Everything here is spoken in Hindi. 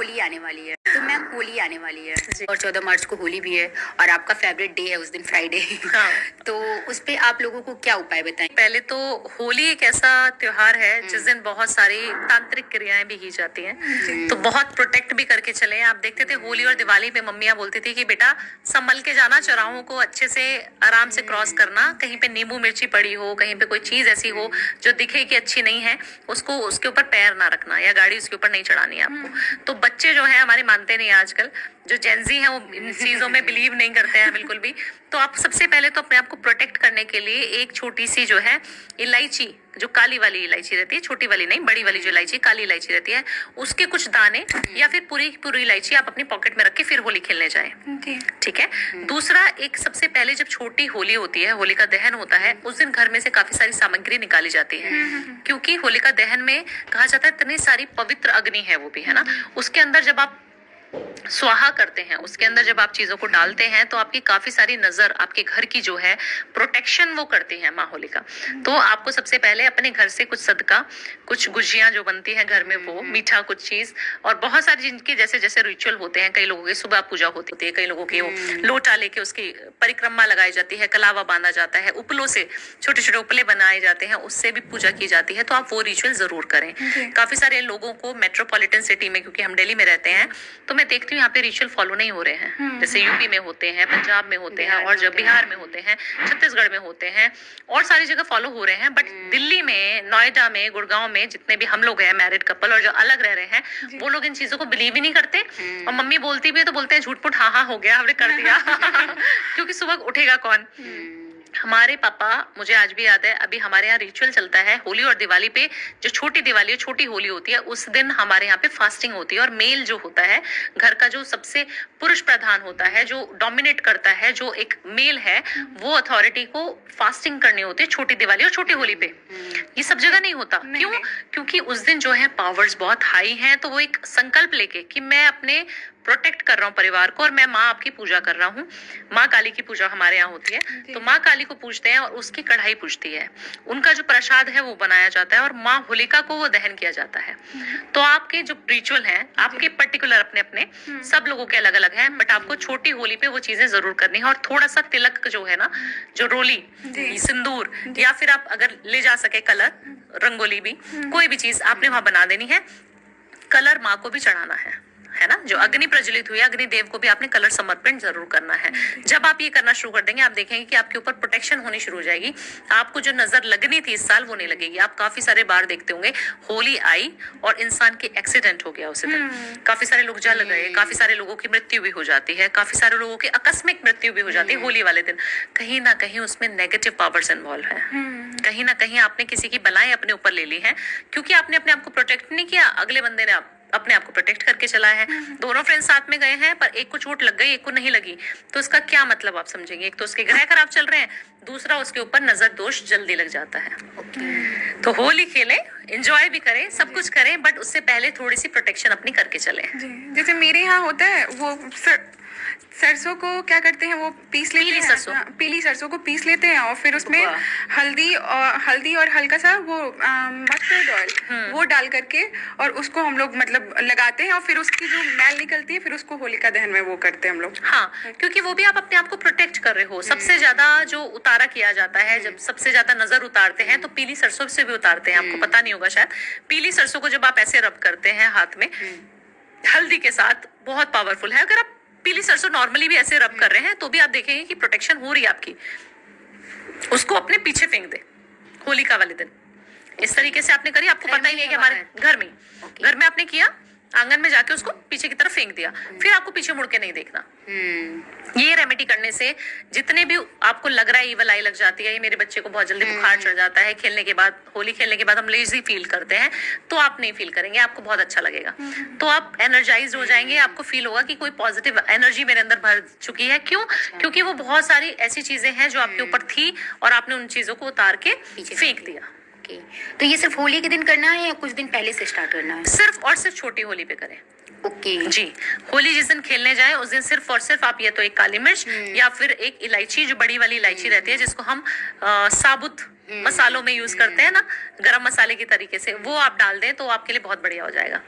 होली आने वाली है, तो मैम होली आने वाली है और 14 मार्च को होली भी है और आपका फेवरेट डे है उस दिन, फ्राइडे। हाँ। तो उस पे आप लोगों को क्या उपाय बताएं? पहले तो होली एक ऐसा त्योहार है जिस दिन बहुत सारी तांत्रिक क्रियाएं भी की जाती हैं, तो बहुत प्रोटेक्ट भी करके चले। आप देखते थे होली और दिवाली पे मम्मियाँ बोलती थी कि बेटा संभल के जाना, चौराहों को अच्छे से आराम से क्रॉस करना, कहीं पे नींबू मिर्ची पड़ी हो, कहीं पे कोई चीज ऐसी हो जो दिखे कि अच्छी नहीं है, उसको उसके ऊपर पैर ना रखना या गाड़ी उसके ऊपर नहीं चढ़ानी है आपको। तो बच्चे जो है हमारे मानते नहीं आजकल, जो जेंजी हैं वो इन चीजों में बिलीव नहीं करते हैं बिल्कुल भी। तो आप सबसे पहले तो अपने आप को प्रोटेक्ट करने के लिए एक छोटी सी जो है इलायची, जो काली वाली इलायची रहती है, छोटी वाली नहीं, बड़ी वाली जो इलायची, काली इलायची रहती है, उसके कुछ दाने या फिर पूरी पूरी इलायची आप अपनी पॉकेट में रख के फिर होली खेलने जाएं। ठीक है। दूसरा, एक सबसे पहले जब छोटी होली होती है, होलिका दहन होता है, उस दिन घर में से काफी सारी सामग्री निकाली जाती है, क्योंकि होलिका दहन में कहा जाता है इतनी सारी पवित्र अग्नि है वो भी, है ना। उसके अंदर जब आप स्वाहा करते हैं, उसके अंदर जब आप चीजों को डालते हैं तो आपकी काफी सारी नजर आपके घर की जो है प्रोटेक्शन वो करती है माँ होलिका। तो आपको सबसे पहले अपने घर से कुछ सदका, कुछ गुजियां जो बनती हैं घर में, वो मीठा कुछ चीज, और बहुत सारी जिनके जैसे जैसे रिचुअल होते हैं, कई लोगों की सुबह पूजा होती है, कई लोगों की वो लोटा लेके उसकी परिक्रमा लगाई जाती है, कलावा बांधा जाता है, उपलों से छोटे छोटे उपले बनाए जाते हैं, उससे भी पूजा की जाती है। तो आप वो रिचुअल जरूर करें। काफी सारे लोगों को मेट्रोपॉलिटन सिटी में, क्योंकि हम दिल्ली में रहते हैं, तो मैं देखती हूँ यहाँ पे रिचुअल फॉलो नहीं हो रहे हैं। जैसे यूपी में होते हैं, पंजाब में होते हैं, और जब बिहार में होते हैं, छत्तीसगढ़ में होते हैं, और सारी जगह फॉलो हो रहे हैं। बट दिल्ली में, नोएडा में, गुड़गांव में जितने भी हम लोग हैं मैरिड कपल और जो अलग रह रहे हैं, वो लोग इन चीजों को बिलीव ही नहीं करते। और मम्मी बोलती भी है तो बोलते हैं झूठ-मूठ, हाँ हाँ हो गया, हमने कर दिया। क्योंकि सुबह उठेगा कौन। हमारे पापा, मुझे आज भी याद है, अभी हमारे यहाँ रिचुअल चलता है होली और दिवाली पे, जो छोटी दिवाली और छोटी होली होती है, उस दिन हमारे यहाँ पे फास्टिंग होती है। और मेल जो होता है घर का, जो सबसे पुरुष प्रधान होता है, जो डोमिनेट करता है, जो एक मेल है, वो अथॉरिटी को फास्टिंग करनी होती है छोटी दिवाली और छोटी होली पे। ये सब जगह नहीं होता। क्यों? क्योंकि उस दिन जो है पावर्स बहुत हाई हैं, तो वो एक संकल्प लेके कि मैं अपने प्रोटेक्ट कर रहा हूँ परिवार को, और मैं माँ आपकी पूजा कर रहा हूँ। माँ काली की पूजा हमारे यहाँ होती है, तो माँ काली को पूजते हैं और उसकी कढ़ाई पूजती है, उनका जो प्रसाद है वो बनाया जाता है, और माँ होलिका को वो दहन किया जाता है। तो आपके जो रिचुअल हैं, आपके पर्टिकुलर अपने अपने, सब लोगों के अलग अलग हैं, बट आपको छोटी होली पे वो चीजें जरूर करनी है। और थोड़ा सा तिलक जो है ना, जो रोली, सिंदूर, या फिर आप अगर ले जा सके कलर, रंगोली भी, कोई भी चीज आपने वहां बना देनी है। कलर माँ को भी चढ़ाना है ना, जो अग्नि प्रज्वलित हुई है, अग्निदेव को भी आपने कलर समर्पण जरूर करना है। जब आप ये करना शुरू कर देंगे, आप देखेंगे कि आपके ऊपर प्रोटेक्शन होनी शुरू हो जाएगी। आपको जो नजर लगनी थी इस साल वो नहीं लगेगी। आप काफी सारे बार देखते होंगे होली आई और इंसान के एक्सीडेंट हो गया उस दिन, काफी सारे लोग जल गए, काफी सारे लोगों की मृत्यु भी हो जाती है, काफी सारे लोगों की आकस्मिक मृत्यु भी हो जाती है होली वाले दिन। कहीं ना कहीं उसमें नेगेटिव पावर्स इन्वॉल्व है, कहीं ना कहीं आपने किसी की बलाएं अपने ऊपर ले ली है, क्योंकि आपने अपने आप को प्रोटेक्ट नहीं किया, अगले बंदे ने अपने आप को प्रोटेक्ट करके चला है। दोनों फ्रेंड्स साथ में गए हैं, पर एक को चोट लग गई, एक को नहीं लगी, तो इसका क्या मतलब आप समझेंगे। एक तो उसके ग्रह खराब चल रहे हैं, दूसरा उसके ऊपर नजर दोष जल्दी लग जाता है। तो होली खेलें, एंजॉय भी करें, सब कुछ करें, बट उससे पहले थोड़ी सी प्रोटेक्शन अपनी करके चलें। जैसे मेरे यहाँ होता है, वो सरसों को क्या करते हैं, वो पीस लेते हैं, पीली सरसों को पीस लेते हैं, और फिर उसमें हल्दी और हल्का सा वो मस्टर्ड ऑयल वो डाल करके, और उसको हम लोग मतलब लगाते हैं, और फिर उसकी जो मैल निकलती है, फिर उसको होलिका दहन में वो करते हैं हम लोग। हाँ, क्योंकि वो भी आप अपने आप को प्रोटेक्ट कर रहे हो। सबसे ज्यादा जो उतारा किया जाता है, जब सबसे ज्यादा नजर उतारते हैं, तो पीली सरसों से भी उतारते हैं। आपको पता नहीं होगा शायद, पीली सरसों को जब आप ऐसे रब करते हैं हाथ में हल्दी के साथ, बहुत पावरफुल है। अगर आप पीली सरसों नॉर्मली भी ऐसे रब कर रहे हैं, तो भी आप देखेंगे कि प्रोटेक्शन हो रही है आपकी। उसको अपने पीछे फेंक दे होलिका वाले दिन। इस तरीके से आपने करी, आपको पता ही नहीं कि हमारे घर में आपने किया, आंगन में जाके उसको पीछे की तरफ फेंक दिया, फिर आपको पीछे मुड़ के नहीं देखना। ये रेमेडी करने से जितने भी आपको लग रहा है ईवल आई लग जाती है, ये मेरे बच्चे को बहुत जल्दी बुखार चढ़ जाता है, खेलने के बाद, होली खेलने के बाद हम लेजी फील करते हैं, तो आप नहीं फील करेंगे, आपको बहुत अच्छा लगेगा। तो आप एनर्जाइज हो जाएंगे, आपको फील होगा कि कोई पॉजिटिव एनर्जी मेरे अंदर भर चुकी है। क्यों? क्योंकि वो बहुत सारी ऐसी चीजें हैं जो आपके ऊपर थी, और आपने उन चीजों को उतार के फेंक दिया। तो ये सिर्फ होली के दिन करना है या कुछ दिन पहले से स्टार्ट करना है? सिर्फ और सिर्फ छोटी होली पे करें। जी, होली जिस दिन खेलने जाए उस दिन सिर्फ और सिर्फ आप, या तो एक काली मिर्च या फिर एक इलायची, जो बड़ी वाली इलायची रहती है, जिसको हम साबुत मसालों में यूज करते हैं ना, गरम मसाले की तरीके से, वो आप डाल दें तो आपके लिए बहुत बढ़िया हो जाएगा।